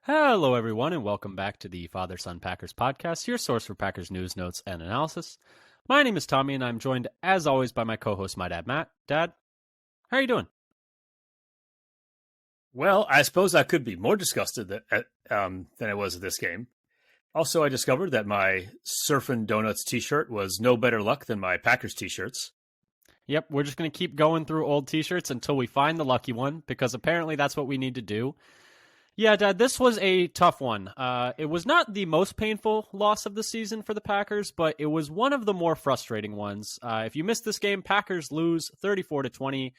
Hello, everyone, and welcome back to the Father Son Packers podcast, your source for Packers news, notes, and analysis. My name is Tommy, and I'm joined, as always, by my co-host, my dad, Matt. Dad, how are you doing? Well, I suppose I could be more disgusted than I was at this game. Also, I discovered that my Surfin' Donuts t-shirt was no better luck than my Packers t-shirts. Yep, we're just going to keep going through old t-shirts until we find the lucky one, because apparently that's what we need to do. Yeah, Dad, this was a tough one. It was not the most painful loss of the season for the Packers, but it was one of the more frustrating ones. If you missed this game, Packers lose 34-20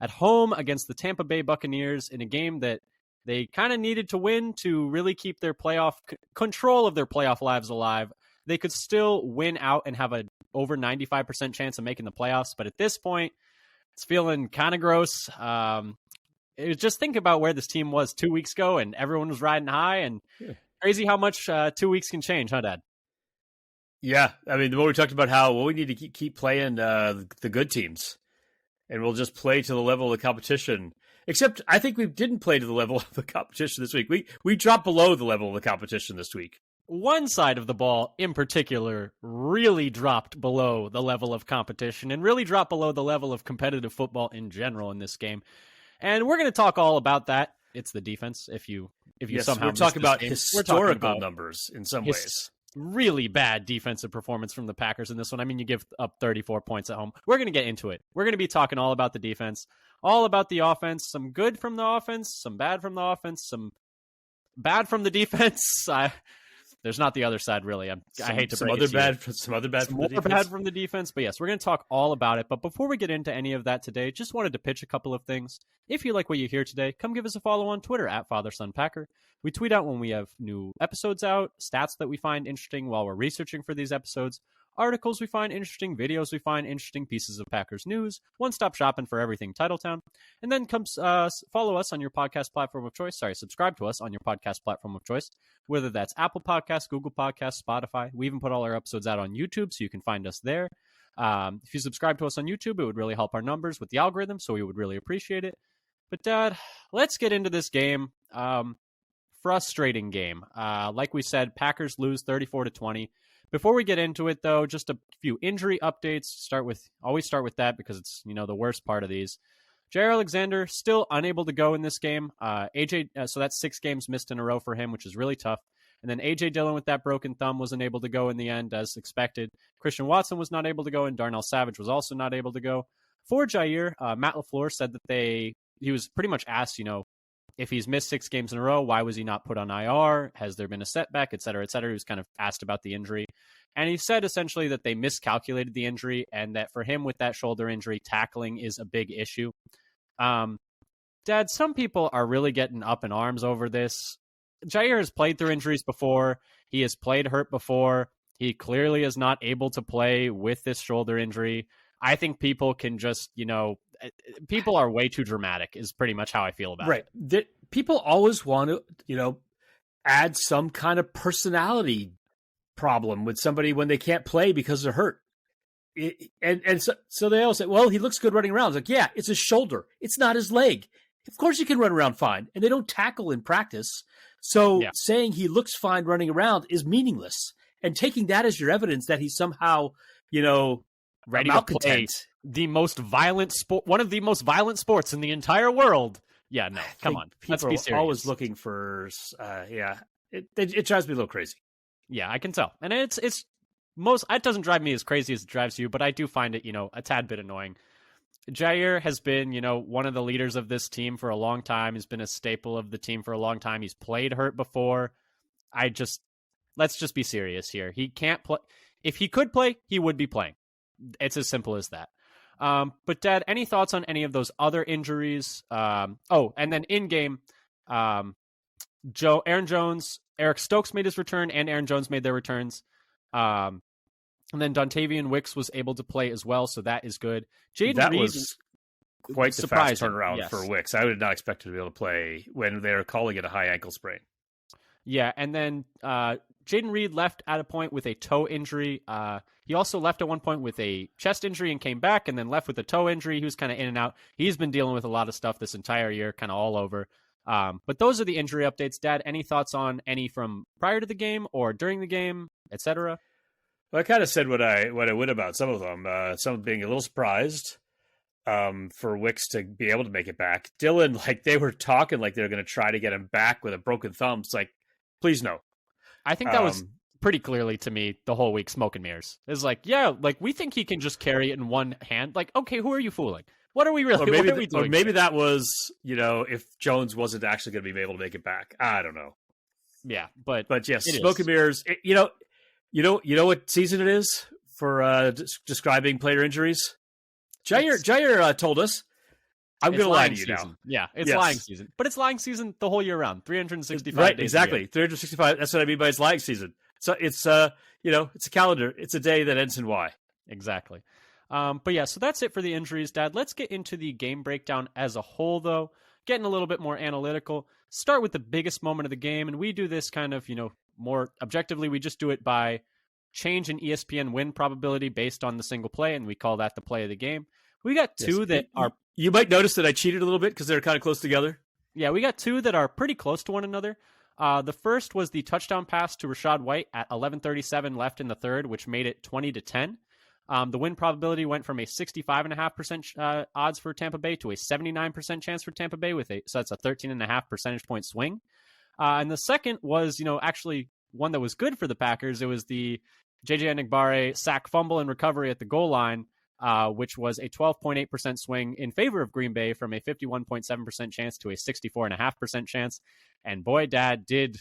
at home against the Tampa Bay Buccaneers in a game that they kind of needed to win to really keep their control of their playoff lives alive. They could still win out and have a over 95% chance of making the playoffs, but at this point, it's feeling kind of gross. Just think about where this team was 2 weeks ago, and everyone was riding high, and crazy how much 2 weeks can change, huh, Dad? Yeah, I mean, the more we talked about how we need to keep playing the good teams, and we'll just play to the level of the competition. Except, I think we didn't play to the level of the competition this week. We dropped below the level of the competition this week. One side of the ball, in particular, really dropped below the level of competition, and really dropped below the level of competitive football in general in this game. And we're going to talk all about that. It's the defense. If you somehow we're talking about historical numbers in some ways. Really bad defensive performance from the Packers in this one. I mean, you give up 34 points at home. We're going to get into it. We're going to be talking all about the defense, all about the offense, some good from the offense, some bad from the offense, some bad from the defense. There's not the other side, really. I hate to break it to you. Some other bad from the defense. Bad from the defense, but yes, we're going to talk all about it. But before we get into any of that today, just wanted to pitch a couple of things. If you like what you hear today, come give us a follow on Twitter at FatherSonPacker. We tweet out when we have new episodes out, stats that we find interesting while we're researching for these episodes, articles we find interesting, videos we find interesting, pieces of Packers news, one-stop shopping for everything Titletown. And then follow us on your podcast platform of choice. Subscribe to us on your podcast platform of choice, whether that's Apple Podcasts, Google Podcasts, Spotify. We even put all our episodes out on YouTube, so you can find us there. If you subscribe to us on YouTube, it would really help our numbers with the algorithm, so we would really appreciate it. But, Dad, let's get into this game. Frustrating game. Like we said, Packers lose 34-20. Before we get into it, though, just a few injury updates. Always start with that because it's, the worst part of these. Jair Alexander still unable to go in this game. So that's 6 games missed in a row for him, which is really tough. And then A.J. Dillon with that broken thumb was unable to go in the end, as expected. Christian Watson was not able to go, and Darnell Savage was also not able to go. For Jair, Matt LaFleur said that he was pretty much asked, if he's missed 6 games in a row, why was he not put on IR? Has there been a setback, et cetera, et cetera? He was kind of asked about the injury. And he said essentially that they miscalculated the injury and that for him with that shoulder injury, tackling is a big issue. Dad, some people are really getting up in arms over this. Jair has played through injuries before. He has played hurt before. He clearly is not able to play with this shoulder injury. I think people can just, people are way too dramatic is pretty much how I feel about it. Right. People always want to, add some kind of personality problem with somebody when they can't play because they're hurt. So they all say, well, he looks good running around. It's like, yeah, it's his shoulder. It's not his leg. Of course he can run around fine. And they don't tackle in practice. So saying he looks fine running around is meaningless. And taking that as your evidence that he's somehow, ready to play the most violent sport, one of the most violent sports in the entire world. Yeah, no, come on. Let's be serious. People are always looking for, it drives me a little crazy. Yeah, I can tell. And it doesn't drive me as crazy as it drives you, but I do find it, a tad bit annoying. Jair has been, one of the leaders of this team for a long time. He's been a staple of the team for a long time. He's played hurt before. Let's just be serious here. He can't play. If he could play, he would be playing. It's as simple as that. But Dad, any thoughts on any of those other injuries? And then in game, Aaron Jones, Eric Stokes made his return, and Aaron Jones made their returns. And then Dontavian Wicks was able to play as well, so that is good. That was quite the fast turnaround for Wicks. I would not expect him to be able to play when they're calling it a high ankle sprain. Yeah, and then Jaden Reed left at a point with a toe injury. He also left at one point with a chest injury and came back, and then left with a toe injury. He was kind of in and out. He's been dealing with a lot of stuff this entire year, kind of all over. But those are the injury updates. Dad, any thoughts on any from prior to the game or during the game, etc.? Well, I kind of said what I would about some of them. Some being a little surprised for Wicks to be able to make it back. Dylan, like they were talking like they were going to try to get him back with a broken thumb. It's like, please no. I think that was pretty clearly to me the whole week smoke and mirrors. It's like, yeah, like we think he can just carry it in one hand. Like, okay, who are you fooling? What are we really? What are we doing? Or maybe that was, if Jones wasn't actually going to be able to make it back. I don't know. Yeah, but yes, smoke and mirrors. You know what season it is for describing player injuries. Jair told us. I'm going to lie to you now. Yeah, it's lying season, but it's lying season the whole year round, 365 right, days. Exactly, 365. That's what I mean by it's lying season. So it's it's a calendar. It's a day that ends in Y. Exactly. But yeah, so that's it for the injuries, Dad. Let's get into the game breakdown as a whole, though. Getting a little bit more analytical. Start with the biggest moment of the game, and we do this kind of, more objectively. We just do it by change in ESPN win probability based on the single play, and we call that the play of the game. We got two that are... You might notice that I cheated a little bit because they're kind of close together. Yeah, we got two that are pretty close to one another. The first was the touchdown pass to Rachaad White at 11:37 left in the third, which made it 20-10. The win probability went from a 65.5% odds for Tampa Bay to a 79% chance for Tampa Bay, so that's a 13.5 percentage point swing. And the second was, actually one that was good for the Packers. It was the J.J. Enagbare sack, fumble, and recovery at the goal line, which was a 12.8% swing in favor of Green Bay from a 51.7% chance to a 64.5% chance. And boy, Dad, did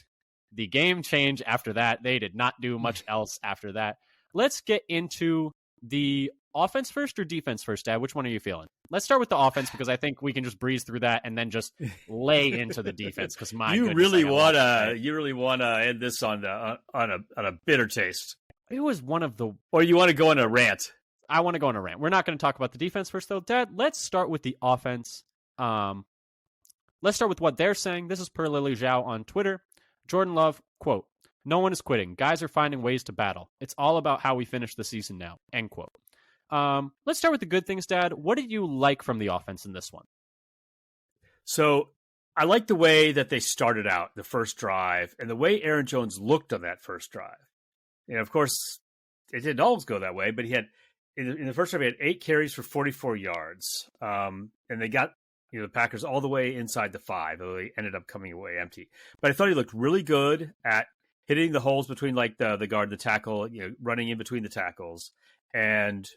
the game change after that. They did not do much else after that. Let's get into the offense first or defense first, Dad? Which one are you feeling? Let's start with the offense because I think we can just breeze through that and then just lay into the defense. Because you really want to end this on a bitter taste. It was one of the, or you want to go on a rant. I want to go on a rant. We're not going to talk about the defense first, though. Dad, let's start with the offense. Let's start with what they're saying. This is per Lily Zhao on Twitter. Jordan Love, quote, "No one is quitting. Guys are finding ways to battle. It's all about how we finish the season now," end quote. Let's start with the good things, Dad. What did you like from the offense in this one? So I like the way that they started out the first drive and the way Aaron Jones looked on that first drive. And of course, it didn't always go that way, but he had, in the first drive, he had 8 carries for 44 yards. And they got the Packers all the way inside the 5, though they ended up coming away empty. But I thought he looked really good at hitting the holes between like the guard and the tackle, running in between the tackles, and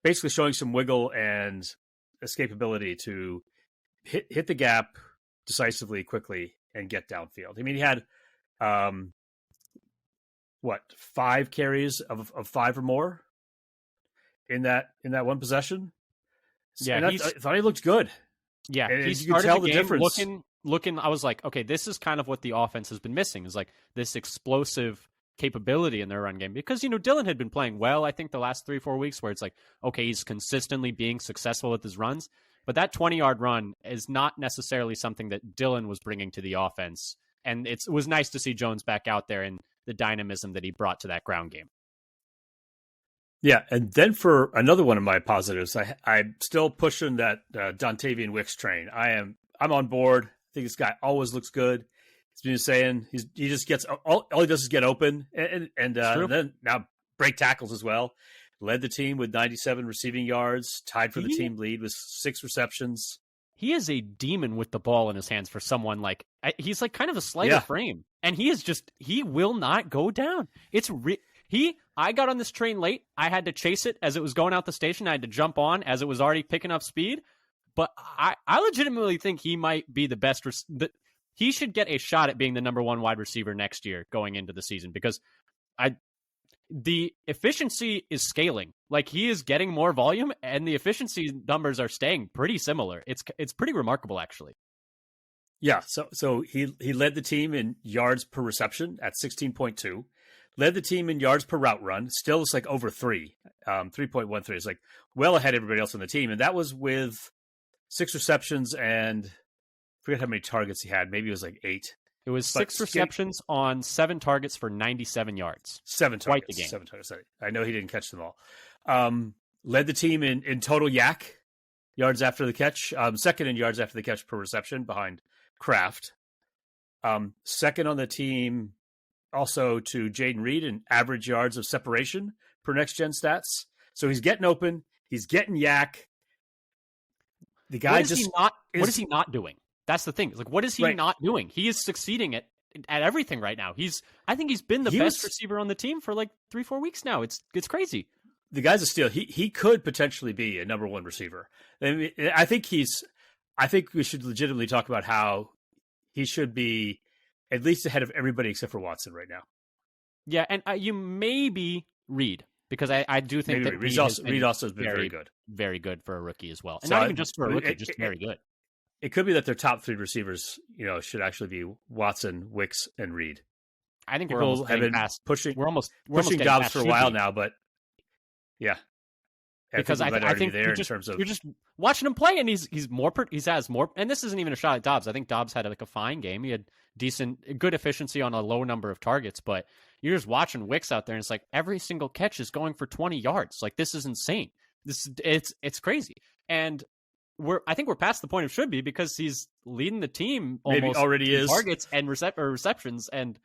basically showing some wiggle and escapability to hit the gap decisively, quickly, and get downfield. I mean, he had 5 carries of 5 or more in that one possession. Yeah, and I thought he looked good. Yeah, and he you could tell the difference. Looking, I was like, okay, this is kind of what the offense has been missing, is like this explosive capability in their run game. Because, Dylan had been playing well, I think, the last 3-4 weeks, where it's like, okay, he's consistently being successful with his runs. But that 20-yard run is not necessarily something that Dylan was bringing to the offense. And it was nice to see Jones back out there and the dynamism that he brought to that ground game. Yeah, and then for another one of my positives, I'm still pushing that Dontavian Wicks train. I'm on board. I think this guy always looks good. He's been saying he just gets all he does is get open and then now break tackles as well. Led the team with 97 receiving yards, tied for the team lead with 6 receptions. He is a demon with the ball in his hands for someone he's like kind of a slighter frame, and he will not go down. I got on this train late. I had to chase it as it was going out the station. I had to jump on as it was already picking up speed. But I legitimately think he might be the best. He should get a shot at being the number 1 wide receiver next year going into the season, because the efficiency is scaling. Like, he is getting more volume, and the efficiency numbers are staying pretty similar. It's pretty remarkable, actually. Yeah, so he led the team in yards per reception at 16.2. Led the team in yards per route run. Still, it's like over 3, 3.13. It's like well ahead of everybody else on the team. And that was with 6 receptions and I forget how many targets he had. Maybe it was like 8. It was 6 receptions on 7 targets for 97 yards. 7 targets. Quite the game. 7 targets. I know he didn't catch them all. Led the team in total yak yards after the catch. Second in yards after the catch per reception behind Kraft. Second on the team also to Jaden Reed in average yards of separation per next gen stats. So he's getting open. He's getting yak. The guy what is he not doing? That's the thing. Like, what is he not doing? He is succeeding at everything right now. I think he's been the best receiver on the team for like 3-4 weeks now. It's crazy. The guy's a steal. He could potentially be a number one receiver. I think we should legitimately talk about how he should be at least ahead of everybody except for Watson right now. Yeah, and you maybe Reed, because I do think that Reed also has been very good. Very good for a rookie as well. And not even just for a rookie, just very good. It could be that their top three receivers, should actually be Watson, Wicks, and Reed. I think people have been pushing pushing Dobbs for a while now, but yeah. Because I think you're just watching him play, and he has more. And this isn't even a shot at Dobbs. I think Dobbs had like a fine game. He had good efficiency on a low number of targets, but you're just watching Wicks out there, and it's like every single catch is going for 20 yards. Like, this is insane. It's crazy. And I think we're past the point of should be, because he's leading the team almost maybe already is targets and receptions. And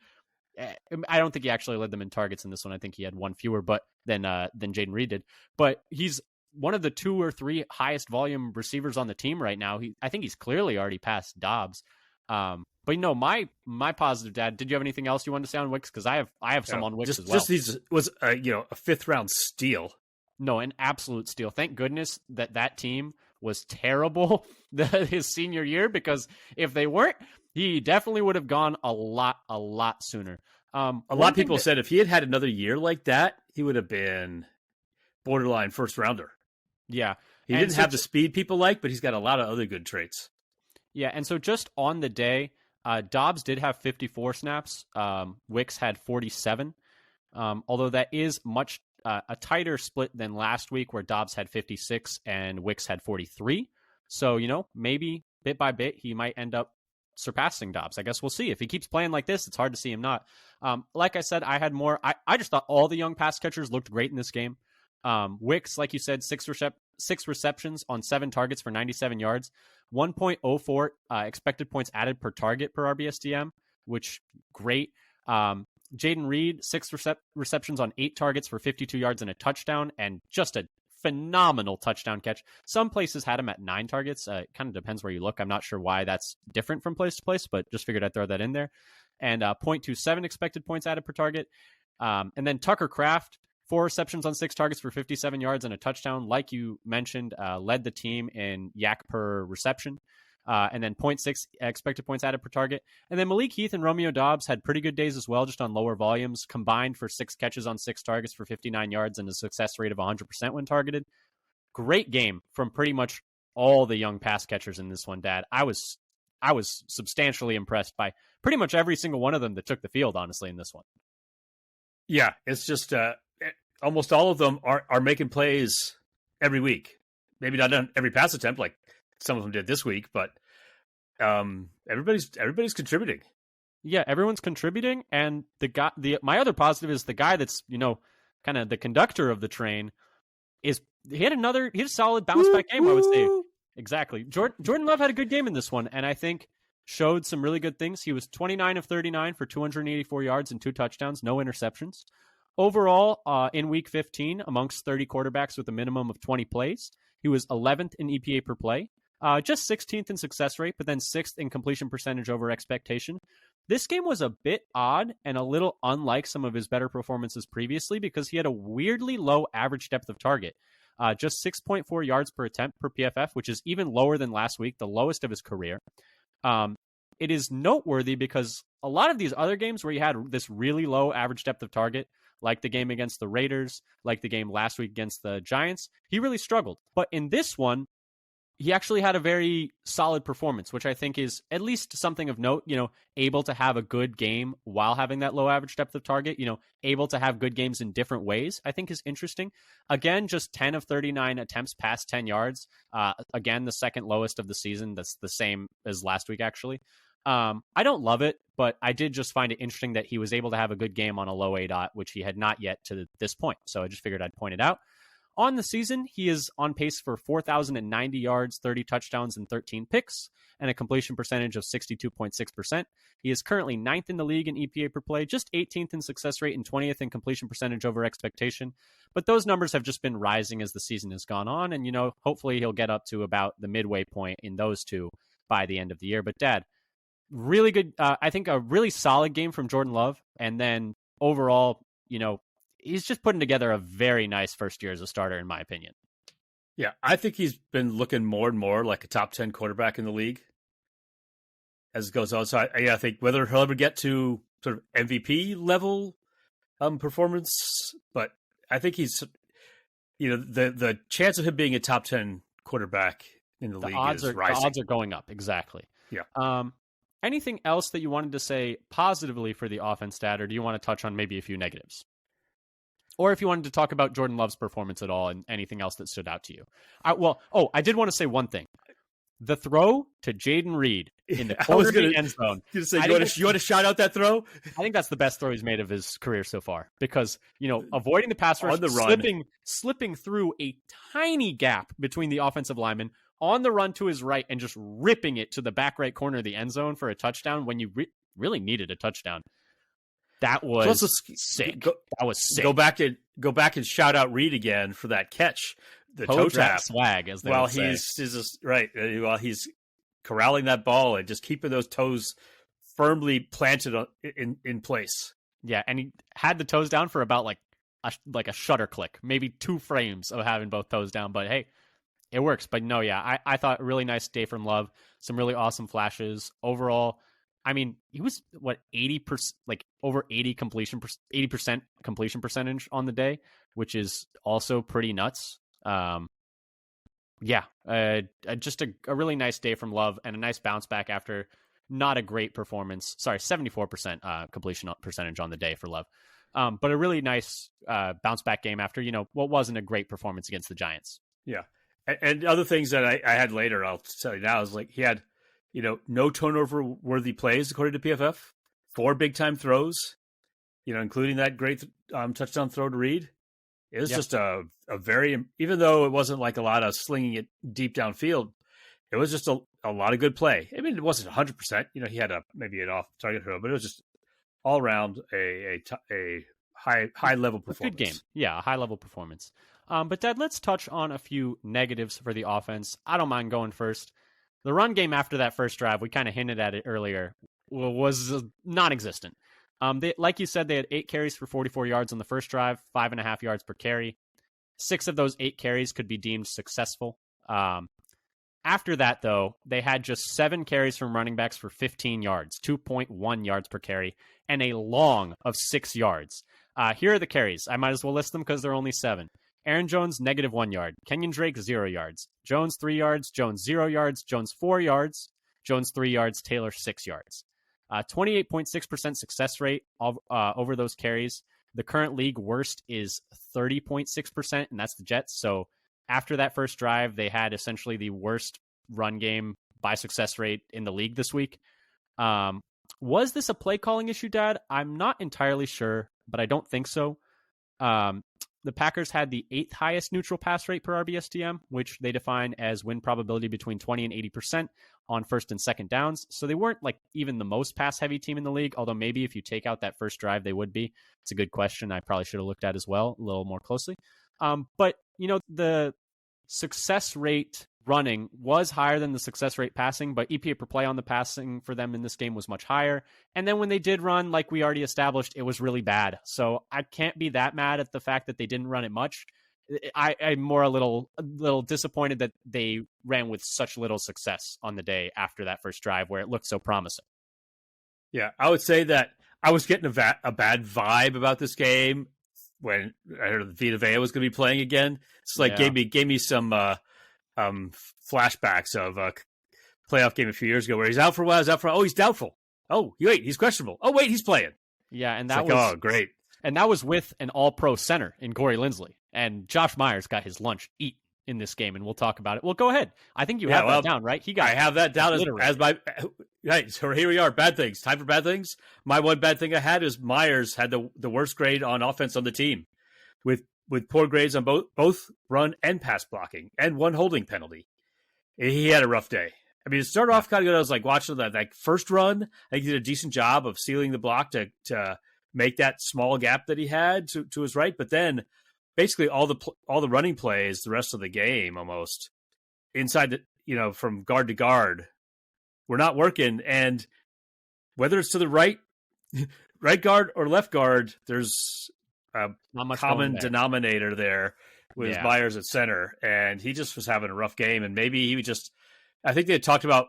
I don't think he actually led them in targets in this one. I think he had one fewer, than Jaden Reed did. But he's one of the 2 or 3 highest volume receivers on the team right now. I think he's clearly already passed Dobbs. But my positive, Dad. Did you have anything else you wanted to say on Wicks? Because I have some on Wicks as well. Just was a 5th round steal. No, an absolute steal. Thank goodness that team was terrible his senior year, because if they weren't, he definitely would have gone a lot sooner. A lot of people said if he had another year like that, he would have been borderline first rounder. Yeah. He didn't have the speed people like, but he's got a lot of other good traits. Yeah, and so just on the day, Dobbs did have 54 snaps. Wicks had 47, although that is much a tighter split than last week, where Dobbs had 56 and Wicks had 43. So, maybe bit by bit, he might end up surpassing Dobbs. I guess we'll see. If he keeps playing like this, it's hard to see him not. Like I said, I had more. I just thought all the young pass catchers looked great in this game. Wicks, like you said, 6 receptions on 7 targets for 97 yards, 1.04 expected points added per target per RBSDM, which great. Jaden Reed, 6 receptions on 8 targets for 52 yards and a touchdown, and just a phenomenal touchdown catch. Some places had him at 9 targets. It kind of depends where you look. I'm not sure why that's different from place to place, but just figured I'd throw that in there. And 0.27 expected points added per target. And then Tucker Kraft, 4 receptions on 6 targets for 57 yards and a touchdown. Like you mentioned, led the team in yak per reception. And then 0.6 expected points added per target. And then Malik Heath and Romeo Dobbs had pretty good days as well, just on lower volumes, combined for 6 catches on 6 targets for 59 yards and a success rate of 100% when targeted. Great game from pretty much all the young pass catchers in this one, Dad. I was substantially impressed by pretty much every single one of them that took the field, honestly, in this one. Yeah, it's just almost all of them are making plays every week. Maybe not on every pass attempt like some of them did this week, but everybody's contributing. Yeah, everyone's contributing, and my other positive is the guy that's kind of the conductor of the train he had a solid bounce back game, I would say. Exactly. Jordan Love had a good game in this one, and I think showed some really good things. He was 29 of 39 for 284 yards and 2 touchdowns, no interceptions. Overall, in Week 15, amongst 30 quarterbacks with a minimum of 20 plays, he was 11th in EPA per play. Just 16th in success rate, but then 6th in completion percentage over expectation. This game was a bit odd and a little unlike some of his better performances previously, because he had a weirdly low average depth of target. Just 6.4 yards per attempt per PFF, which is even lower than last week, the lowest of his career. It is noteworthy because a lot of these other games where he had this really low average depth of target, like the game against the Raiders, like the game last week against the Giants, he really struggled. But in this one, he actually had a very solid performance, which I think is at least something of note, able to have a good game while having that low average depth of target, able to have good games in different ways, I think is interesting. Again, just 10 of 39 attempts past 10 yards. Again, the second lowest of the season. That's the same as last week, actually. I don't love it, but I did just find it interesting that he was able to have a good game on a low ADOT, which he had not yet to this point. So I just figured I'd point it out. On the season, he is on pace for 4,090 yards, 30 touchdowns, and 13 picks, and a completion percentage of 62.6%. He is currently 9th in the league in EPA per play, just 18th in success rate and 20th in completion percentage over expectation. But those numbers have just been rising as the season has gone on, and, hopefully he'll get up to about the midway point in those two by the end of the year. But, Dad, really good, I think a really solid game from Jordan Love, and then overall, he's just putting together a very nice first year as a starter, in my opinion. Yeah, I think he's been looking more and more like a top 10 quarterback in the league as it goes on. So I think whether he'll ever get to sort of MVP level performance, but I think he's, the chance of him being a top 10 quarterback in the league is rising. The odds are going up, exactly. Yeah. Anything else that you wanted to say positively for the offense, Dad, or do you want to touch on maybe a few negatives? Or if you wanted to talk about Jordan Love's performance at all and anything else that stood out to you. I did want to say one thing. The throw to Jaden Reed in the corner of the end zone. You want to shout out that throw? I think that's the best throw he's made of his career so far because, avoiding the pass rush, on the run, slipping through a tiny gap between the offensive linemen, on the run to his right, and just ripping it to the back right corner of the end zone for a touchdown when you really needed a touchdown. That was sick. That was sick. Go back and shout out Reed again for that catch. The toe tap swag, as they while would say. While he's corralling that ball and just keeping those toes firmly planted in place. Yeah, and he had the toes down for about like a shutter click, maybe 2 frames of having both toes down. But hey, it works. But no, yeah, I thought a really nice day from Love. Some really awesome flashes overall. I mean, he was 80%, like over 80% completion percentage on the day, which is also pretty nuts. Just a really nice day from Love and a nice bounce back after not a great performance. Sorry, 74% completion percentage on the day for Love. But a really nice bounce back game after, what wasn't a great performance against the Giants. Yeah. And other things that I had later, I'll tell you now, is like he had, no turnover worthy plays according to PFF, 4 big time throws, including that great touchdown throw to Reed. It was just a very, even though it wasn't like a lot of slinging it deep downfield, it was just a lot of good play. I mean, it wasn't 100%. He had maybe an off target throw, but it was just all around a high level performance. Good game. Yeah, a high level performance. But Dad, let's touch on a few negatives for the offense. I don't mind going first. The run game after that first drive, we kind of hinted at it earlier, was non-existent. Like you said, they had 8 carries for 44 yards on the first drive, 5.5 yards per carry. 6 of those 8 carries could be deemed successful. After that, though, they had just 7 carries from running backs for 15 yards, 2.1 yards per carry, and a long of 6 yards. Here are the carries. I might as well list them because there are only 7. Aaron Jones, -1 yard. Kenyon Drake, 0 yards. Jones, 3 yards. Jones, 0 yards. Jones, 4 yards. Jones, 3 yards. Taylor, 6 yards. 28.6% success rate over those carries. The current league worst is 30.6%, and that's the Jets. So after that first drive, they had essentially the worst run game by success rate in the league this week. Was this a play calling issue, Dad? I'm not entirely sure, but I don't think so. The Packers had the 8th highest neutral pass rate per RBSTM, which they define as win probability between 20 and 80% on first and second downs. So they weren't like even the most pass heavy team in the league, although maybe if you take out that first drive, they would be. It's a good question. I probably should have looked at as well a little more closely. But the success rate running was higher than the success rate passing, but EPA per play on the passing for them in this game was much higher. And then when they did run, like we already established, it was really bad. So I can't be that mad at the fact that they didn't run it much. I'm more a little disappointed that they ran with such little success on the day after that first drive where it looked so promising. Yeah, I would say that I was getting a bad vibe about this game when I heard Vita Vea was going to be playing again. It's like gave me some flashbacks of a playoff game a few years ago where he's out for a while. Oh, he's doubtful. Oh, wait, he's questionable. Oh, wait, he's playing. Yeah, and oh, great. And that was with an all-pro center in Corey Linsley. And Josh Myers got his lunch eat in this game, and we'll talk about it. Well, go ahead. I think you have that down, right? I have that down as my... Right, so here we are. Bad things. Time for bad things. My one bad thing I had is Myers had the worst grade on offense on the team with with poor grades on both run and pass blocking, and one holding penalty. He had a rough day. I mean, it started off kind of good. I was like watching that first run. I think he did a decent job of sealing the block to make that small gap that he had to his right. But then basically all the running plays, the rest of the game almost inside from guard to guard, were not working. And whether it's to the right guard or left guard, there's a Not much common going there. denominator there with Myers at center, and he just was having a rough game. And maybe he would I think they had talked about,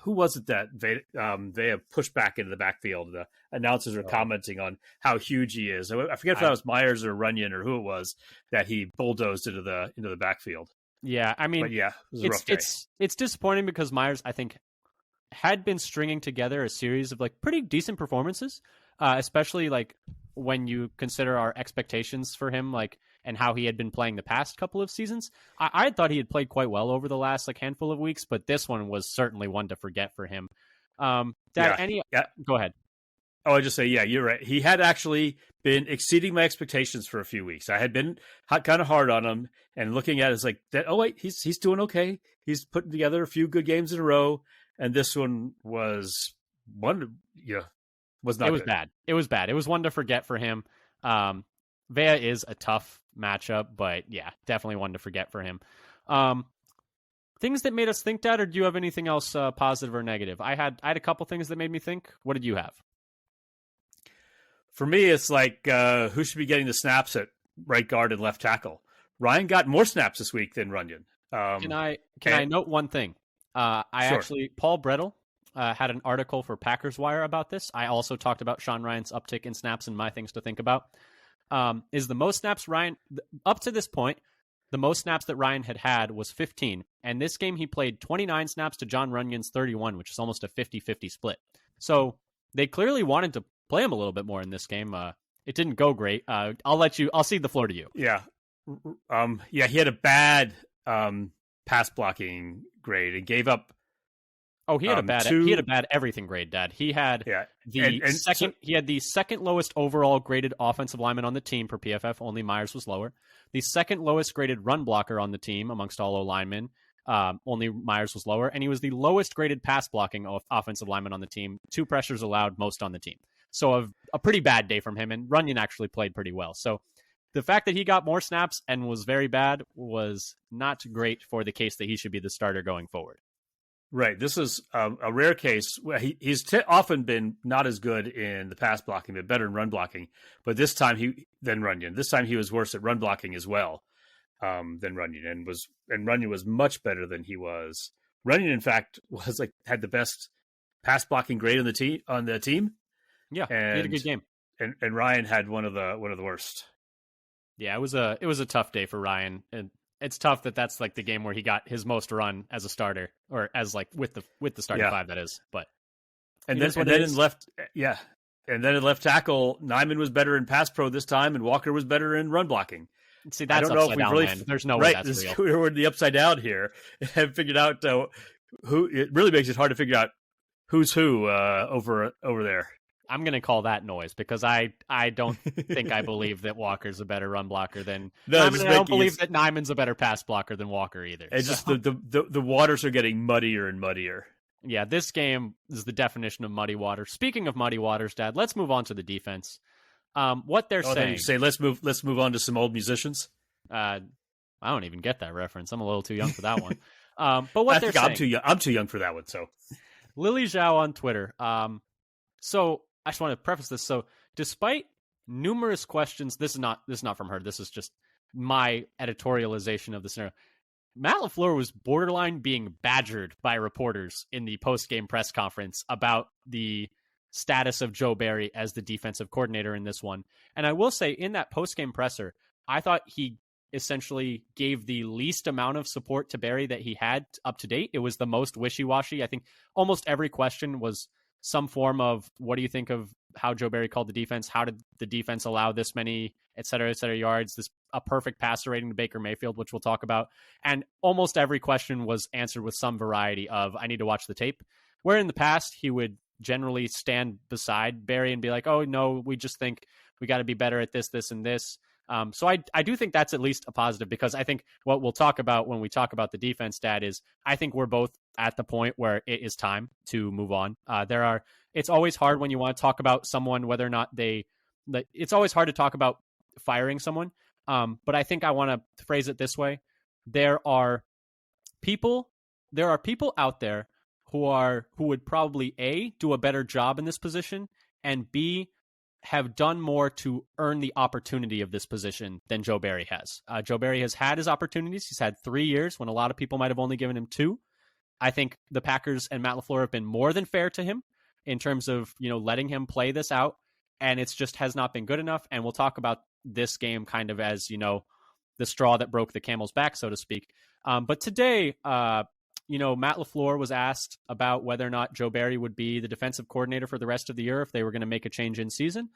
who was it that they have pushed back into the backfield. The announcers are commenting on how huge he is. I forget if that was Myers or Runyon or who it was that he bulldozed into the backfield. Yeah, I mean, but yeah, it was a rough day. It's disappointing because Myers, I think, had been stringing together a series of like pretty decent performances, especially like when you consider our expectations for him, like, and how he had been playing the past couple of seasons. I had thought he had played quite well over the last like handful of weeks, but this one was certainly one to forget for him. Go ahead. Oh, I just say, yeah, you're right. He had actually been exceeding my expectations for a few weeks. I had been kind of hard on him, and looking at it, it's like that. Oh wait, he's doing okay. He's putting together a few good games in a row, and this one was was not. It was good. bad. It was bad. It was one to forget for him. Vea is a tough matchup, but yeah, definitely one to forget for him. Things that made us think that, or do you have anything else positive or negative? I had a couple things that made me think. What did you have? For me, it's like who should be getting the snaps at right guard and left tackle. Ryan got more snaps this week than Runyon. Can I note one thing? Paul Brettel had an article for Packers Wire about this. I also talked about Sean Ryan's uptick in snaps and my things to think about. Is the most snaps Ryan up to this point? The most snaps that Ryan had was 15, and this game he played 29 snaps to John Runyon's 31, which is almost a 50-50 split. So they clearly wanted to play him a little bit more in this game. It didn't go great. I'll cede the floor to you. Yeah. He had a bad pass blocking grade and gave up. Oh, he had a bad everything grade, Dad. He had he had the second lowest overall graded offensive lineman on the team per PFF. Only Myers was lower. The second lowest graded run blocker on the team amongst all O linemen. Only Myers was lower, and he was the lowest graded pass blocking offensive lineman on the team. 2 pressures allowed, most on the team. So a pretty bad day from him, and Runyon actually played pretty well. So the fact that he got more snaps and was very bad was not great for the case that he should be the starter going forward. Right. This is a rare case. He's often been not as good in the pass blocking, but better in run blocking. But this time than Runyon. This time he was worse at run blocking as well than Runyon, and Runyon was much better than he was. Runyon, in fact, had the best pass blocking grade on the team. Yeah, he had a good game. And Ryan had one of the worst. Yeah, it was a tough day for Ryan, and it's tough that that's like the game where he got his most run as a starter, or as like with the starting five, that is. But in left tackle, Nyman was better in pass pro this time, and Walker was better in run blocking. See, that's upside down, man. There's no way that's real. We're in the upside down here, and figured out who. It really makes it hard to figure out who's who over there. I'm going to call that noise because I don't think I believe that Walker's a better run blocker than Nyman. I don't believe that Nyman's a better pass blocker than Walker either. It's just the waters are getting muddier and muddier. Yeah, this game is the definition of muddy water. Speaking of muddy waters, Dad, let's move on to the defense. What they're saying. You say let's move on to some old musicians. I don't even get that reference. I'm a little too young for that one. But what they're saying, I'm too young for that one. So Lily Zhao on Twitter. So I just want to preface this. So despite numerous questions, this is not from her. This is just my editorialization of the scenario. Matt LaFleur was borderline being badgered by reporters in the post-game press conference about the status of Joe Barry as the defensive coordinator in this one. And I will say, in that post-game presser, I thought he essentially gave the least amount of support to Barry that he had up to date. It was the most wishy-washy. I think almost every question was some form of, what do you think of how Joe Barry called the defense? How did the defense allow this many, et cetera, yards? A perfect passer rating to Baker Mayfield, which we'll talk about. And almost every question was answered with some variety of, I need to watch the tape. Where in the past, he would generally stand beside Barry and be like, oh, no, we just think we got to be better at this, this, and this. So I do think that's at least a positive, because I think what we'll talk about when we talk about the defense stat is I think we're both at the point where it is time to move on. It's always hard when you want to talk about someone, whether or not it's always hard to talk about firing someone. But I think I want to phrase it this way. There are people out there who would probably A, do a better job in this position, and B, have done more to earn the opportunity of this position than Joe Barry has. Joe Barry has had his opportunities. He's had 3 years when a lot of people might have only given him 2. I think the Packers and Matt LaFleur have been more than fair to him in terms of, letting him play this out, and it's just has not been good enough. And we'll talk about this game kind of as, the straw that broke the camel's back, so to speak. But today, Matt LaFleur was asked about whether or not Joe Barry would be the defensive coordinator for the rest of the year if they were going to make a change in season.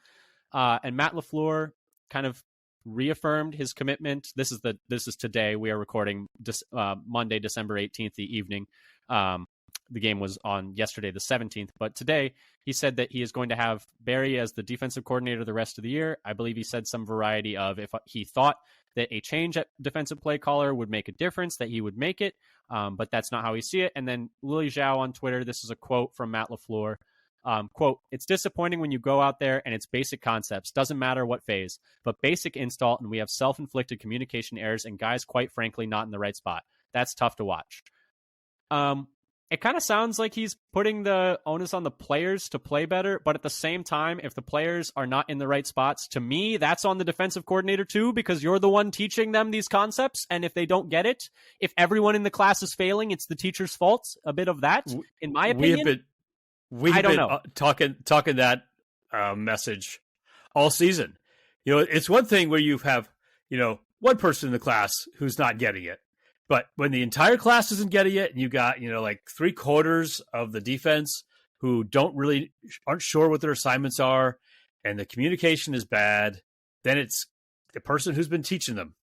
And Matt LaFleur kind of reaffirmed his commitment. This is today. We are recording Monday, December 18th, the evening. The game was on yesterday, the 17th. But today, he said that he is going to have Barry as the defensive coordinator the rest of the year. I believe he said some variety of if he thought that a change at defensive play caller would make a difference, that he would make it. But that's not how we see it. And then Lily Zhao on Twitter, this is a quote from Matt LaFleur. Quote, "It's disappointing when you go out there and it's basic concepts, doesn't matter what phase, but basic install, and we have self-inflicted communication errors and guys, quite frankly, not in the right spot. That's tough to watch." It kind of sounds like he's putting the onus on the players to play better, but at the same time, if the players are not in the right spots, to me, that's on the defensive coordinator too, because you're the one teaching them these concepts, and if they don't get it, if everyone in the class is failing, it's the teacher's fault. A bit of that, in my opinion. We have been talking that message all season. It's one thing where you have, one person in the class who's not getting it. But when the entire class isn't getting it, and you got, like 3/4 of the defense who aren't sure what their assignments are, and the communication is bad, then it's the person who's been teaching them.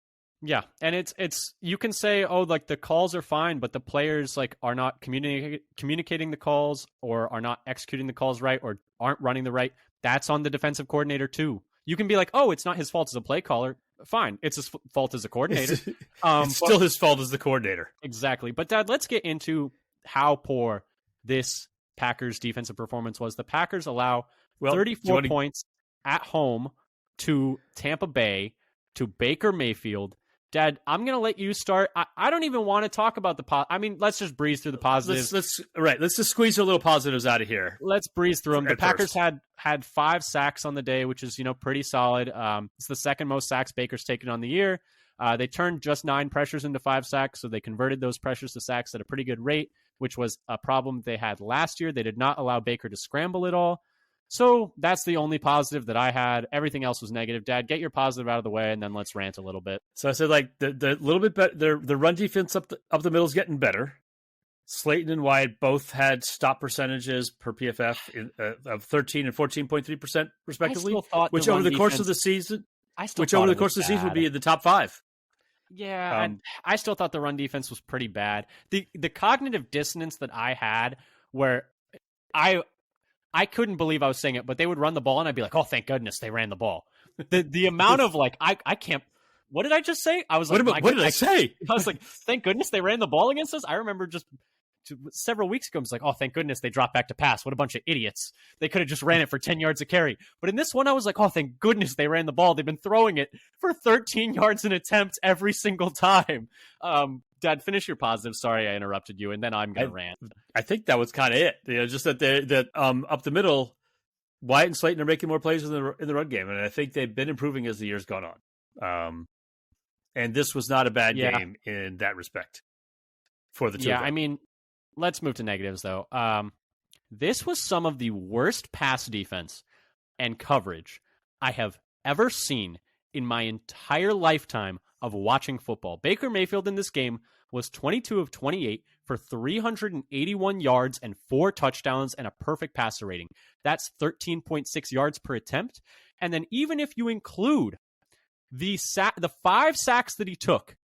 Yeah, and it's you can say, oh, like the calls are fine, but the players are not communicating the calls, or are not executing the calls right, or aren't running the right. That's on the defensive coordinator too. You can be like, oh, it's not his fault as a play caller. Fine, it's his fault as a coordinator. It's still his fault as the coordinator. Exactly. But Dad, let's get into how poor this Packers defensive performance was. The Packers allow 34 points at home to Tampa Bay, to Baker Mayfield. Dad, I'm going to let you start. I don't even want to talk about let's just breeze through the positives. Let's just squeeze a little positives out of here. Let's breeze through them. The Packers had 5 sacks on the day, which is, pretty solid. It's the second most sacks Baker's taken on the year. They turned just 9 pressures into 5 sacks, so they converted those pressures to sacks at a pretty good rate, which was a problem they had last year. They did not allow Baker to scramble at all. So that's the only positive that I had. Everything else was negative. Dad, get your positive out of the way, and then let's rant a little bit. So I said, the little bit better. The run defense up the middle is getting better. Slayton and Wyatt both had stop percentages per PFF of 13 and 14.3% respectively, which over the course of the season, would be in the top 5. Yeah, and I still thought the run defense was pretty bad. The cognitive dissonance that I had, where I couldn't believe I was saying it, but they would run the ball, and I'd be like, "Oh, thank goodness they ran the ball." The amount of I can't. What did I just say? I was like, "What did I say?" I was like, "Thank goodness they ran the ball against us." I remember just several weeks ago, I was like, "Oh, thank goodness they dropped back to pass. What a bunch of idiots! They could have just ran it for 10 yards a carry." But in this one, I was like, "Oh, thank goodness they ran the ball. They've been throwing it for 13 yards an attempt every single time." Dad, finish your positive. Sorry, I interrupted you, and then I'm going to rant. I think that was kind of it. Just that up the middle, Wyatt and Slayton are making more plays in the run game, and I think they've been improving as the year's gone on. And this was not a bad game in that respect for the two. Yeah, let's move to negatives though. This was some of the worst pass defense and coverage I have ever seen in my entire lifetime of watching football. Baker Mayfield in this game was 22 of 28 for 381 yards and 4 touchdowns and a perfect passer rating. That's 13.6 yards per attempt. And then even if you include the 5 sacks that he took,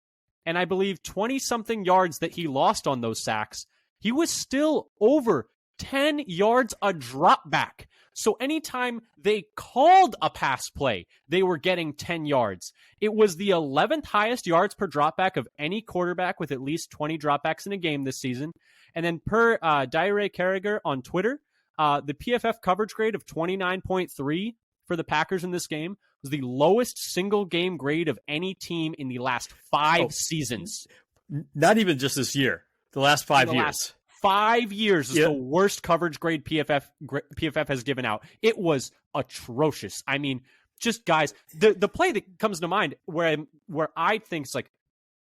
and I believe 20-something yards that he lost on those sacks, he was still over 10 yards a drop back. So anytime they called a pass play, they were getting 10 yards. It was the 11th highest yards per dropback of any quarterback with at least 20 dropbacks in a game this season. And then per Dire Carragher on Twitter, the PFF coverage grade of 29.3 for the Packers in this game was the lowest single game grade of any team in the last 5 seasons. Not even just this year. The last 5 years. Last 5 years is the worst coverage grade PFF has given out. It was atrocious. I mean, just guys, the play that comes to mind where I think it's like,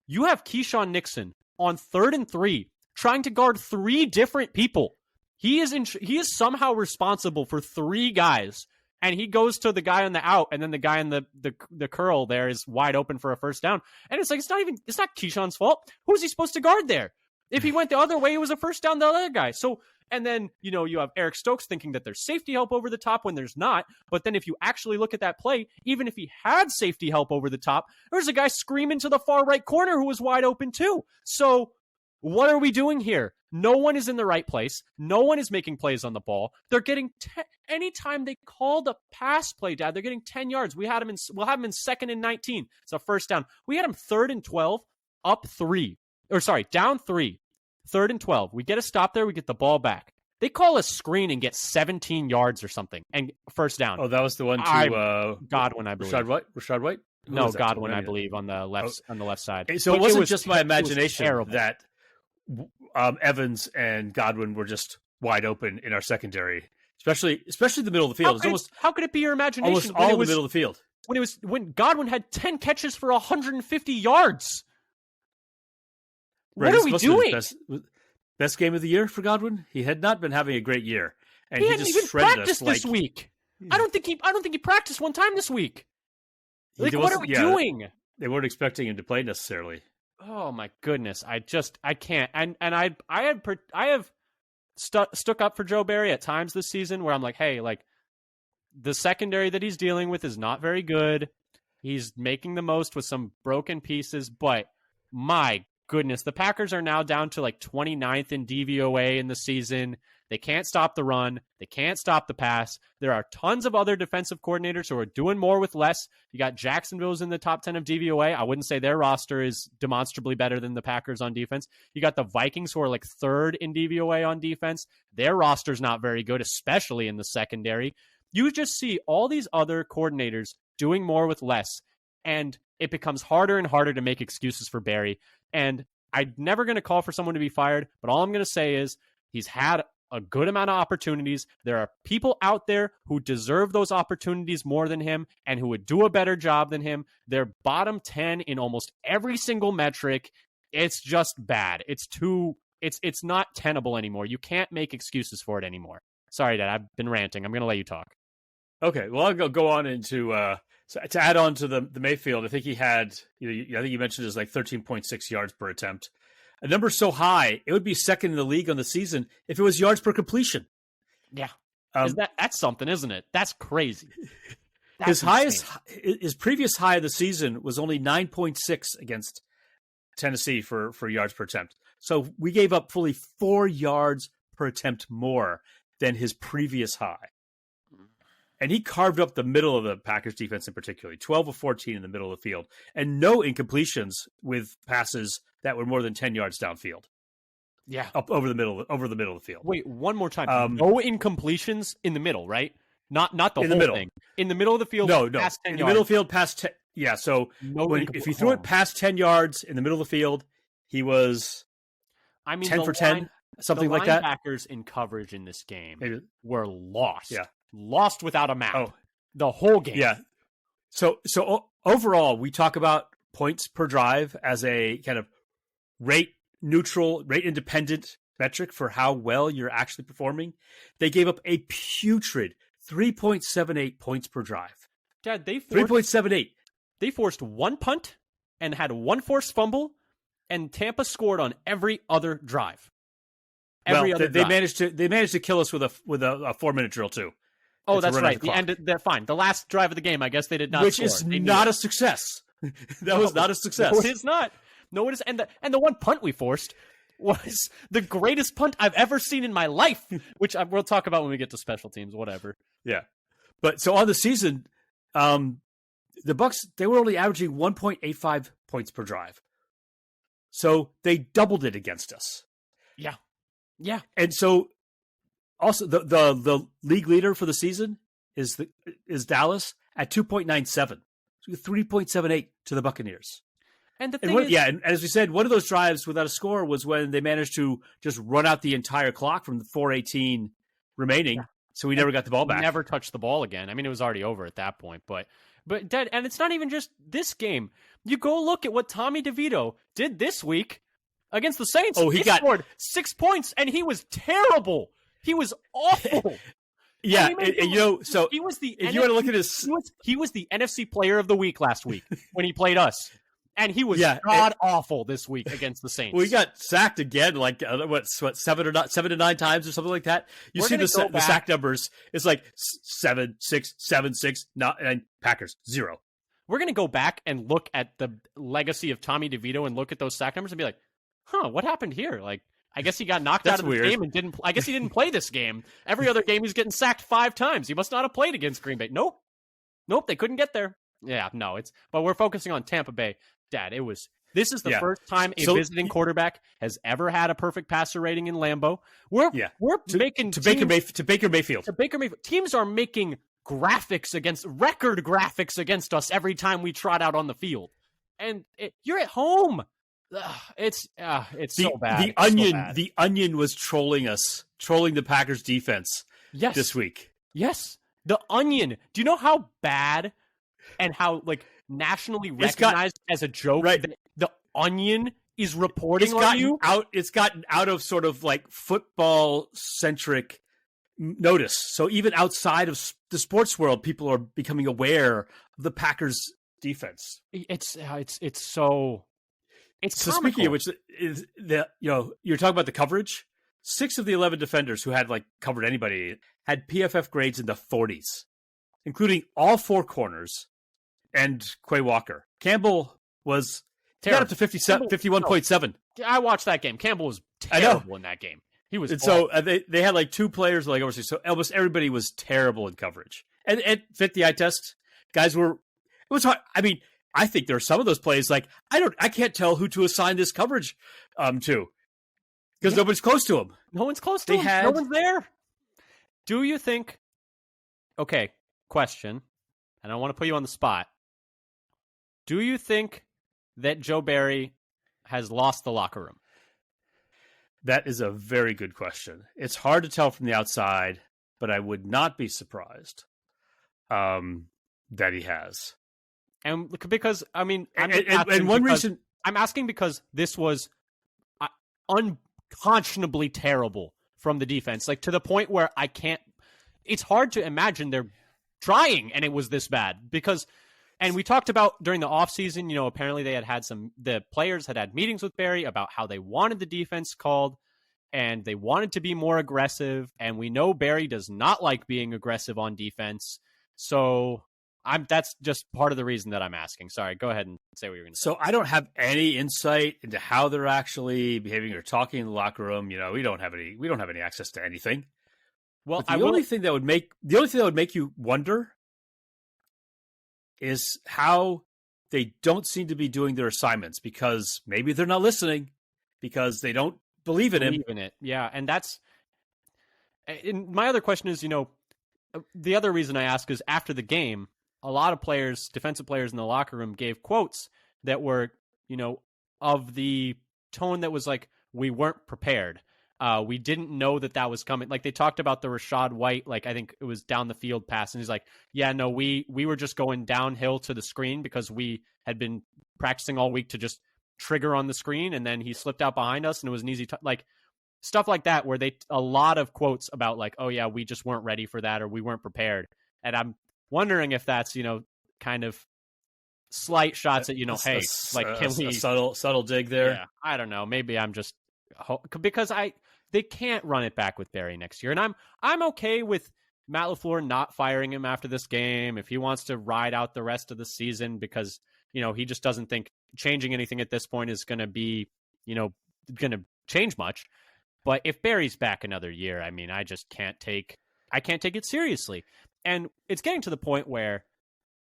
you have Keyshawn Nixon on 3rd and 3 trying to guard 3 different people. He is somehow responsible for 3 guys, and he goes to the guy on the out, and then the guy in the curl there is wide open for a first down. And it's like, it's not Keyshawn's fault. Who's he supposed to guard there? If he went the other way, it was a first down the other guy. So, and then, you have Eric Stokes thinking that there's safety help over the top when there's not. But then if you actually look at that play, even if he had safety help over the top, there's a guy screaming to the far right corner who was wide open too. So what are we doing here? No one is in the right place. No one is making plays on the ball. They're getting anytime they called a pass play, Dad, they're getting 10 yards. We'll have him in 2nd and 19. It's a first down. We had him 3rd and 12, down 3, 3rd and 12. We get a stop there. We get the ball back. They call a screen and get 17 yards or something and first down. Oh, that was the one to Godwin, I believe. Rashad White? No, Godwin, I believe, on the left side. So it wasn't just my imagination that Evans and Godwin were just wide open in our secondary, especially the middle of the field. How could it be your imagination? Almost all in the middle of the field. When Godwin had 10 catches for 150 yards. Right, what are we doing? Best game of the year for Godwin. He had not been having a great year, and he hadn't just even practiced this week. I don't think he practiced one time this week. Like, what are we doing? They weren't expecting him to play necessarily. Oh my goodness! I can't. And I have stuck up for Joe Barry at times this season where I'm like, hey, like the secondary that he's dealing with is not very good. He's making the most with some broken pieces, but my goodness, the Packers are now down to like 29th in DVOA in the season. They can't stop the run. They can't stop the pass. There are tons of other defensive coordinators who are doing more with less. You got Jacksonville's in the top 10 of DVOA. I wouldn't say their roster is demonstrably better than the Packers on defense. You got the Vikings who are like 3rd in DVOA on defense. Their roster's not very good, especially in the secondary. You just see all these other coordinators doing more with less, and it becomes harder and harder to make excuses for Barry. And I'm never going to call for someone to be fired, but all I'm going to say is he's had a good amount of opportunities. There are people out there who deserve those opportunities more than him and who would do a better job than him. They're bottom 10 in almost every single metric. It's just bad. It's not tenable anymore. You can't make excuses for it anymore. Sorry, Dad, I've been ranting. I'm going to let you talk. Okay, well, I'll go on into so to add on to the Mayfield. I think he had, I think you mentioned his like 13.6 yards per attempt. A number so high, it would be 2nd in the league on the season if it was yards per completion. Yeah, that's something, isn't it? That's crazy. His previous high of the season was only 9.6 against Tennessee for yards per attempt. So we gave up fully 4 yards per attempt more than his previous high. And he carved up the middle of the Packers defense in particular, 12 of 14 in the middle of the field, and no incompletions with passes that were more than 10 yards downfield. Yeah, up over the middle of the field. Wait, one more time. No incompletions in the middle, right? Not the whole thing. In the middle of the field. No. Past 10 yards. In the middle of the field, past 10. Yeah. So if he threw it past 10 yards in the middle of the field, he was 10 for 10, something like that. The linebackers in coverage in this game were lost. Yeah. Lost without a map. The whole game. Yeah. So overall, we talk about points per drive as a kind of rate neutral, rate independent metric for how well you're actually performing. They gave up a putrid 3.78 points per drive. Dad, 3.78. They forced one punt and had one forced fumble, and Tampa scored on every other drive. They managed to kill us with a 4-minute drill too. Oh, that's right. They're fine. The last drive of the game, I guess they did not score. Which is not a success. That was not a success. No, it is not. No, it is. And the one punt we forced, was the greatest punt I've ever seen in my life, which we'll talk about when we get to special teams, whatever. Yeah. But so on the season, the Bucs, they were only averaging 1.85 points per drive. So they doubled it against us. Yeah. Yeah. And so also the league leader for the season is Dallas at 2.97. So 3.78 to the Buccaneers. And the thing is, and as we said, one of those drives without a score was when they managed to just run out the entire clock from the 4:18 remaining. Yeah. So we never got the ball back. Never touched the ball again. I mean, it was already over at that point. But dead. And it's not even just this game. You go look at what Tommy DeVito did this week against the Saints. Oh, he scored 6 points, and he was terrible. He was awful. Yeah, and so he was the. If you want to look at his, he was the NFC Player of the Week last week when he played us. And he was god-awful this week against the Saints. Well, he got sacked again, like, 7 to 9 times or something like that? You see the sack numbers. It's like 7, 6, 7, 6, and Packers, 0. We're going to go back and look at the legacy of Tommy DeVito and look at those sack numbers and be like, what happened here? Like, I guess he got knocked out of the game and I guess he didn't play this game. Every other game he's getting sacked 5 times. He must not have played against Green Bay. Nope, they couldn't get there. Yeah, no, but we're focusing on Tampa Bay. Dad, this is the first time a visiting quarterback has ever had a perfect passer rating in Lambeau. We're making to Baker Mayfield. Teams are making record graphics against us every time we trot out on the field. And you're at home. It's so bad. The Onion was trolling the Packers defense this week. Yes. The Onion. Do you know how bad and how nationally recognized as a joke that the Onion is reporting on you? It's gotten out of sort of football centric notice. So even outside of the sports world, people are becoming aware of the Packers defense. So speaking of which, you're talking about the coverage. 6 of the 11 defenders who had covered anybody had PFF grades in the 40s, including all 4 corners and Quay Walker. Campbell was got up to 51.7. I watched that game. Campbell was terrible in that game. He was. And so they had 2 players overseas. So almost everybody was terrible in coverage. And it fit the eye test. Guys were. It was hard. I mean, I think there are some of those plays I can't tell who to assign this coverage to because nobody's close to him. No one's close to him. No one's there. Do you think? Okay, question. And I want to put you on the spot. Do you think that Joe Barry has lost the locker room? That is a very good question. It's hard to tell from the outside, but I would not be surprised that he has. And because, I mean, I'm asking because this was unconscionably terrible from the defense, to the point where it's hard to imagine they're trying and it was this bad because, and we talked about during the offseason, apparently the players had meetings with Barry about how they wanted the defense called and they wanted to be more aggressive. And we know Barry does not like being aggressive on defense. So that's just part of the reason that I'm asking. Sorry, go ahead and say what you're going to say. So I don't have any insight into how they're actually behaving or talking in the locker room. We don't have any access to anything. Well, the only thing that would make you wonder is how they don't seem to be doing their assignments because maybe they're not listening because they don't believe in him. Yeah, and my other question is, the other reason I ask is after the game, a lot of players, defensive players in the locker room gave quotes that were, of the tone that was we weren't prepared. We didn't know that was coming. They talked about the Rashad White, I think it was down the field pass. And he's like, yeah, no, we were just going downhill to the screen because we had been practicing all week to just trigger on the screen. And then he slipped out behind us and it was an easy, stuff like that, where a lot of quotes about oh yeah, we just weren't ready for that or we weren't prepared. And I'm wondering if that's, kind of slight shots at, hey, can we... A subtle dig there? Yeah, I don't know. Maybe I'm just... Because they can't run it back with Barry next year. And I'm okay with Matt LaFleur not firing him after this game if he wants to ride out the rest of the season because, he just doesn't think changing anything at this point is going to be, going to change much. But if Barry's back another year, I mean, I just can't take it seriously. And it's getting to the point where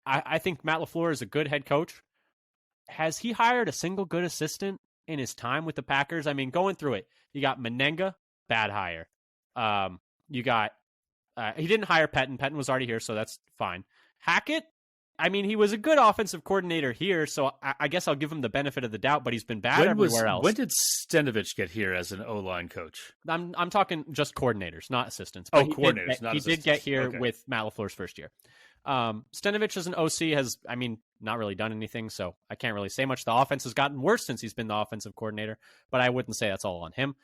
I think Matt LaFleur is a good head coach. Has he hired a single good assistant in his time with the Packers? I mean, going through it, you got Menenga, bad hire. You got he didn't hire Pettin. Pettin was already here, so that's fine. Hackett, I mean, he was a good offensive coordinator here, so I guess I'll give him the benefit of the doubt, but he's been bad everywhere else. When did Stenovich get here as an O-line coach? I'm talking just coordinators, not assistants. But coordinators, not assistants. He did get here with Matt LaFleur's first year. Stenovich as an OC has, I mean, not really done anything, so I can't really say much. The offense has gotten worse since he's been the offensive coordinator, but I wouldn't say that's all on him.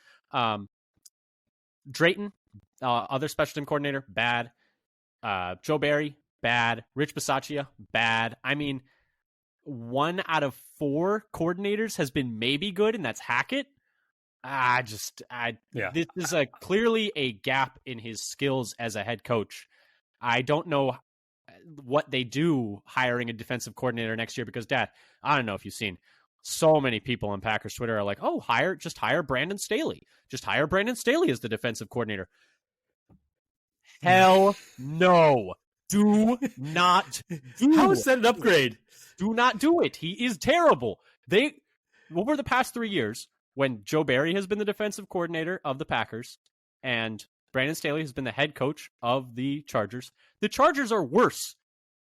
Drayton, other special team coordinator, bad. Joe Barry, bad. Rich Bisaccia, bad. I mean, 1 out of 4 coordinators has been maybe good, and that's Hackett. This is clearly a gap in his skills as a head coach. I don't know what they do hiring a defensive coordinator next year because, Dad, I don't know if you've seen so many people on Packers Twitter are like, oh, just hire Brandon Staley. Just hire Brandon Staley as the defensive coordinator. Hell no. Do not do How is that an upgrade? Do not do it. He is terrible. Over the past 3 years, when Joe Barry has been the defensive coordinator of the Packers and Brandon Staley has been the head coach of the Chargers are worse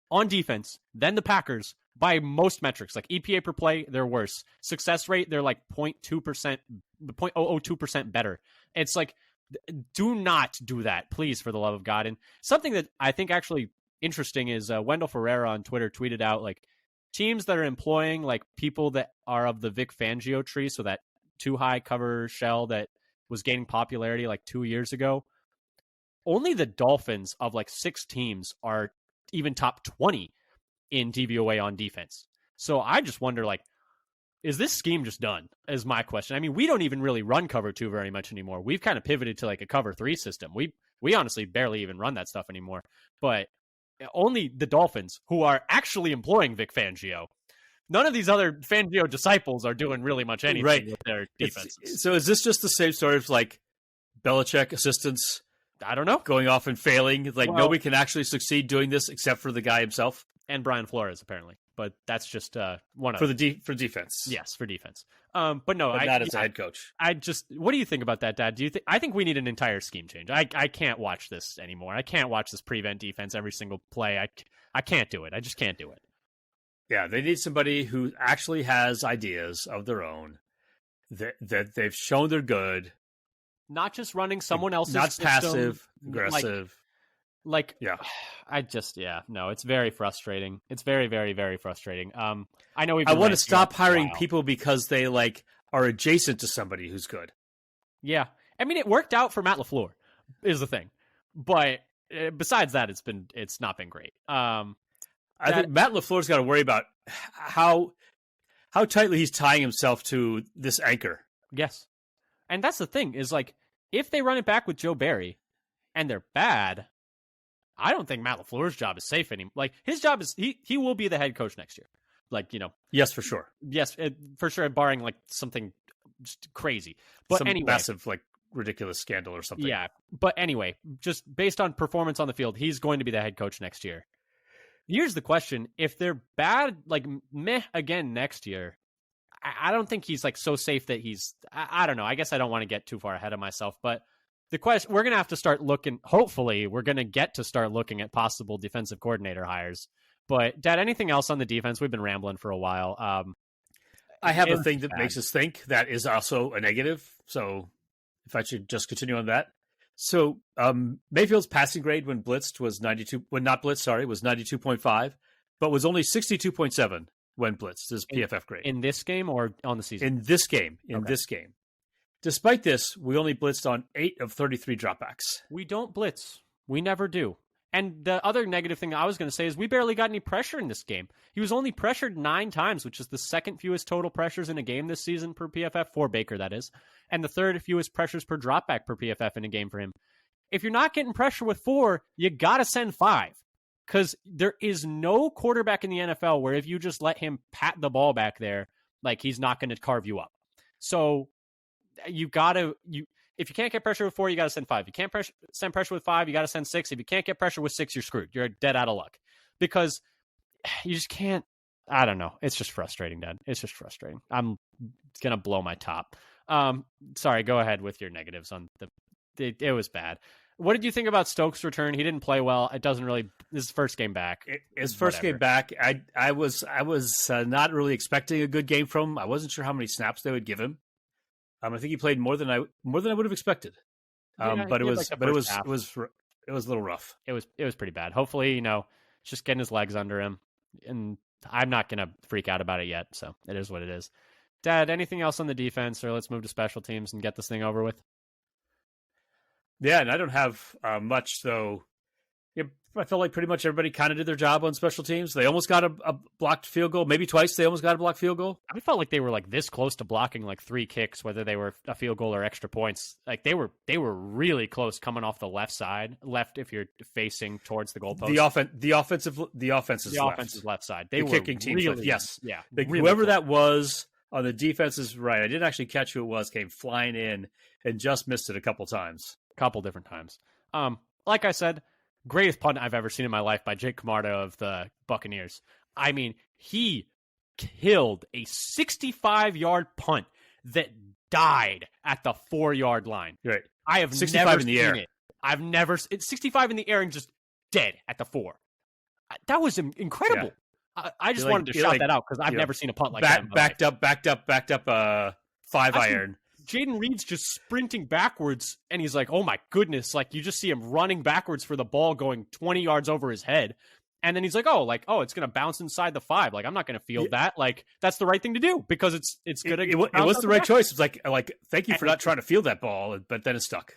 on defense than the Packers by most metrics. Like EPA per play, they're worse. Success rate, they're like 0.2%, 0.002% better. It's like, do not do that, please, for the love of God. And something that I think actually interesting is Wendell Ferreira on Twitter tweeted out like teams that are employing like people that are of the Vic Fangio tree, so that too high cover shell that was gaining popularity like 2 years ago. Only the Dolphins of like 6 teams are even top 20 in DVOA on defense. So I just wonder, like, is this scheme just done? Is my question. I mean, we don't even really run cover 2 very much anymore. We've kind of pivoted to like a cover 3 system. We honestly barely even run that stuff anymore. But only the Dolphins, who are actually employing Vic Fangio. None of these other Fangio disciples are doing really much anything with their defenses. So is this just the same story of like Belichick assistants? I don't know. Going off and failing. Like nobody can actually succeed doing this except for the guy himself. And Brian Flores, apparently. But that's just one of for defense. Yes, for defense. But no, not as a head coach. What do you think about that, Dad? I think we need an entire scheme change. I can't watch this anymore. I can't watch this prevent defense every single play. I can't do it. I just can't do it. Yeah, they need somebody who actually has ideas of their own that they've shown they're good. Not just running someone else's not system, passive, aggressive. No, it's very frustrating. It's very, very, very frustrating. I know I want to stop hiring people because they like are adjacent to somebody who's good. Yeah. I mean, it worked out for Matt LaFleur is the thing. But besides that, it's not been great. I think Matt LaFleur's got to worry about how tightly he's tying himself to this anchor. Yes. And that's the thing is like, if they run it back with Joe Barry and they're bad, I don't think Matt LaFleur's job is safe anymore. Like his job is, he will be the head coach next year. Like, you know. Yes, for sure. Yes, for sure. Barring like something just crazy. But some anyway. Massive, like ridiculous scandal or something. Yeah. But anyway, just based on performance on the field, he's going to be the head coach next year. Here's the question. If they're bad, like meh again next year, I don't think he's like so safe that I don't know. I guess I don't want to get too far ahead of myself, but the question, we're going to have to start looking, hopefully we're going to get to start looking at possible defensive coordinator hires. But Dad, anything else on the defense? We've been rambling for a while. I have a thing that makes us think that is also a negative. So if I should just continue on that. So Mayfield's passing grade when blitzed was 92.5, but was only 62.7 when blitzed, his PFF grade. In this game or on the season? In this game. This game. Despite this, we only blitzed on 8 of 33 dropbacks. We don't blitz. We never do. And the other negative thing I was going to say is we barely got any pressure in this game. He was only pressured 9 times, which is the second fewest total pressures in a game this season per PFF, for Baker, that is, and the third fewest pressures per dropback per PFF in a game for him. If you're not getting pressure with 4, you got to send 5. Because there is no quarterback in the NFL where if you just let him pat the ball back there, like he's not going to carve you up. So you gotta if you can't get pressure with 4, you gotta send 5. You can't send pressure with 5, you gotta send 6. If you can't get pressure with 6, you're screwed. You're dead out of luck because you just can't. I don't know. It's just frustrating, Dad. It's just frustrating. I'm gonna blow my top. Sorry. Go ahead with your negatives on the. It was bad. What did you think about Stokes' return? He didn't play well. It doesn't really. This is his first game back. His first game back. I was not really expecting a good game from him. I wasn't sure how many snaps they would give him. I think he played more than I would have expected. But it was a little rough. It was pretty bad. Hopefully, it's just getting his legs under him, and I'm not gonna freak out about it yet. So it is what it is. Dad, anything else on the defense, or let's move to special teams and get this thing over with? Yeah, and I don't have much, though. Yeah, I felt like pretty much everybody kind of did their job on special teams. They almost got a blocked field goal. Maybe twice they almost got a blocked field goal. I felt like they were like this close to blocking like 3 kicks, whether they were a field goal or extra points. Like they were really close coming off the left side. Left if you're facing towards the goalpost. The offense's left side. They were kicking teams really, left. Yes. Yeah. Really whoever close. That was on the defense's right. I didn't actually catch who it was, came flying in and just missed it a couple times. Couple different times. Like I said, greatest punt I've ever seen in my life by Jake Camardo of the Buccaneers. I mean, he killed a 65-yard punt that died at the 4-yard line. Right. I have 65 never in the seen air. it. It's 65 in the air and just dead at the 4. That was incredible. Yeah. I just wanted to shout that out because I've never seen a punt like that. Backed up 5-iron. Jaden Reed's just sprinting backwards, and he's like, oh my goodness. Like, you just see him running backwards for the ball going 20 yards over his head. And then he's like, oh, it's going to bounce inside the 5. Like, I'm not going to field that. Like, that's the right thing to do because it's good. It was the right choice. It's like, thank you for not trying to field that ball, but then it stuck.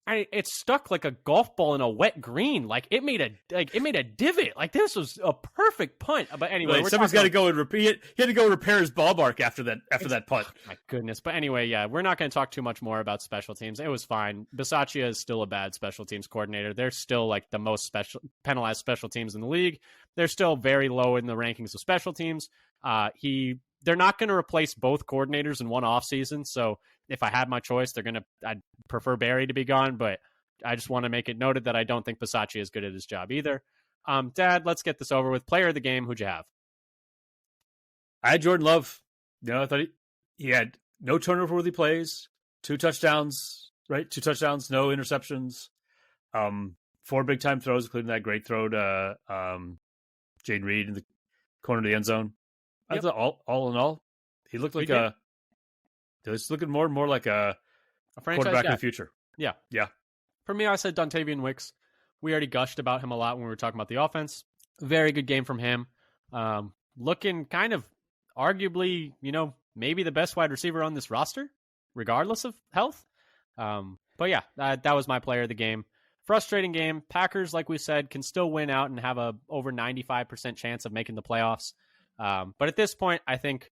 It stuck like a golf ball in a wet green. Like it made a divot. Like this was a perfect punt. But anyway, somebody's got to go and repeat. He had to go repair his ball mark after that punt. Oh, my goodness. But anyway, yeah, we're not going to talk too much more about special teams. It was fine. Bisaccia is still a bad special teams coordinator. They're still like the most penalized special teams in the league. They're still very low in the rankings of special teams. They're not going to replace both coordinators in one offseason. So if I had my choice, I'd prefer Barry to be gone, but I just want to make it noted that I don't think Bisaccia is good at his job either. Dad, let's get this over with. Player of the game, who'd you have? I had Jordan Love. I thought he had no turnover-worthy plays, 2 touchdowns, right? 2 touchdowns, no interceptions, 4 big-time throws, including that great throw to Jaden Reed in the corner of the end zone. Yep. I thought all in all, he looked like it's looking more and more like a quarterback in the future. Yeah. Yeah. For me, I said Dontavian Wicks. We already gushed about him a lot when we were talking about the offense. Very good game from him. Looking kind of arguably, maybe the best wide receiver on this roster, regardless of health. But yeah, that was my player of the game. Frustrating game. Packers, like we said, can still win out and have a over 95% chance of making the playoffs. But at this point, I think,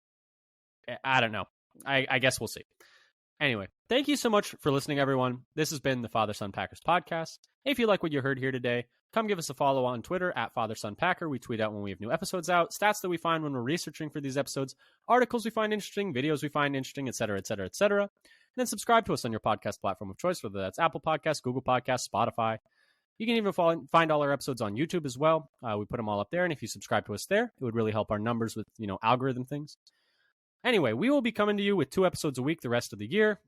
I don't know. I guess we'll see. Anyway, thank you so much for listening, everyone. This has been the Father Son Packers podcast. If you like what you heard here today, come give us a follow on Twitter at Father Son Packer. We tweet out when we have new episodes out, stats that we find when we're researching for these episodes, articles we find interesting, videos we find interesting, etc., etc., etc. And then subscribe to us on your podcast platform of choice, whether that's Apple Podcasts, Google Podcasts, Spotify. You can even find all our episodes on YouTube as well. We put them all up there, and if you subscribe to us there, it would really help our numbers with, algorithm things. Anyway, we will be coming to you with 2 episodes a week the rest of the year,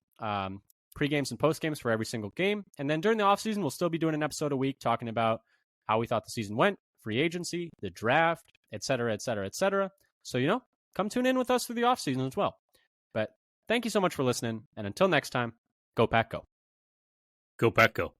pre-games and post-games for every single game. And then during the offseason, we'll still be doing an episode a week talking about how we thought the season went, free agency, the draft, etc., etc., etc. So, come tune in with us through the offseason as well. But thank you so much for listening, and until next time, go Pack Go. Go Pack Go.